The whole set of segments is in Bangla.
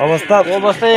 অবস্থা অবস্থা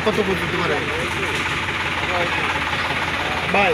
কত বুঝতে পারে ভাই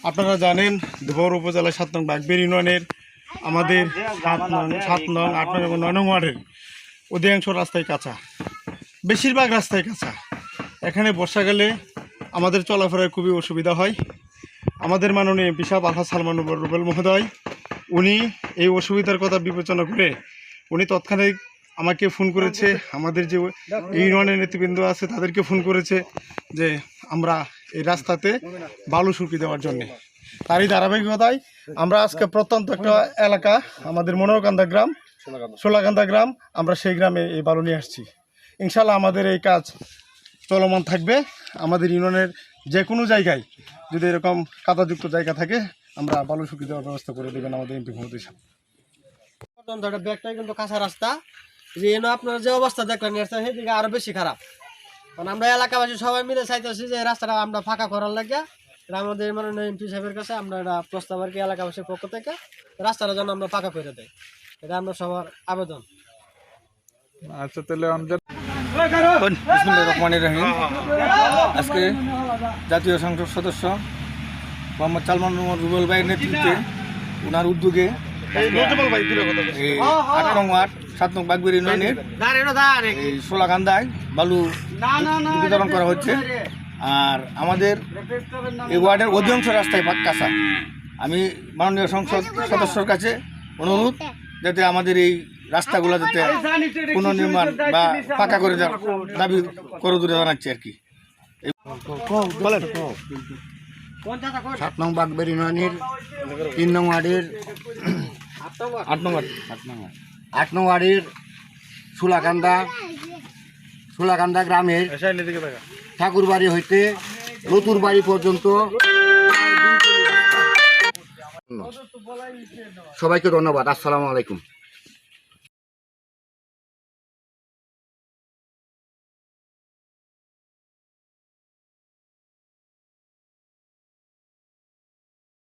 আপনারা জানেন দুপুর উপজেলা ৭ নং বাগবের ইউনিয়নের আমাদের ৭ নং ৮ নং এবং ৯ নং ওয়ার্ডের অধিকাংশ রাস্তায় কাঁচা, বেশিরভাগ রাস্তায় কাঁচা। এখানে বর্ষাকালে আমাদের চলাফেরায় খুবই অসুবিধা হয়। আমাদের মাননীয় এমপি সাহেব আলহাজ সালমান রুবেল মহোদয় উনি এই অসুবিধার কথা বিবেচনা করে উনি তৎক্ষণাৎ আমাকে ফোন করেছে, আমাদের যে ইউনিয়নের নেতৃবৃন্দ আছে তাদেরকে ফোন করেছে যে আমরা এই রাস্তাতে বালু শুকিয়ে দেওয়ার জন্যে। তারই ধারাবাহিকতায় আমরা আজকে প্রত্যন্ত একটা এলাকা আমাদের মনোরকান্দা গ্রাম, সোলাকান্দা গ্রাম, আমরা সেই গ্রামে এই বালু নিয়ে আসছি। ইনশাল্লাহ আমাদের এই কাজ চলমান থাকবে। আমাদের ইউনিয়নের যে কোনো জায়গায় যদি এরকম কাদাযুক্ত জায়গা থাকে আমরা বালু শুকিয়ে দেওয়ার ব্যবস্থা করে দেবেন আমাদের এমপি মহোদয় সাহেব। ব্যাগটাই কিন্তু কাঁচা রাস্তা, যে আপনার যে অবস্থা দেখলেন সেদিকে আরো বেশি খারাপ। কারণ আমরা এলাকাবাসী সবাই মিলে চাইতেছি যে রাস্তাটা আমরা ফাঁকা করার লাগে আমাদের মাননীয় এমপি সাহেবের কাছে আমরা এটা প্রস্তাব আর কি এলাকাবাসীর পক্ষ থেকে রাস্তাটা যেন আমরা ফাঁকা করে দেয়, এটা আমরা সবার আবেদন। আচ্ছা তাহলে আজকে জাতীয় সংসদ সদস্য মোহাম্মদ সালমান রুবেল ভাইয়ের নেতৃত্বে ওনার উদ্যোগে ৮ নং ওয়ার্ড ৭ নং বাগবের ইউনিয়নের এই সোলাকান্দায় বালু বিতরণ করা হচ্ছে। আর আমাদের এই ওয়ার্ডের অধিকাংশ রাস্তায় কাঁচা। আমি মাননীয় সংসদ সদস্যর কাছে অনুরোধ যাতে আমাদের এই রাস্তাগুলো যাতে পুনর্নির্মাণ বা পাকা করে দাবি করে দূরে জানাচ্ছি আর কি। ৭ নং বাগবের ইউনিয়নের ৩ নং ওয়ার্ডের ৮ নং ওয়ার্ডের সোলাকান্দা গ্রামের ঠাকুরবাড়ি হইতে লতুর বাড়ি পর্যন্ত সবাইকে ধন্যবাদ। আসসালামু আলাইকুম।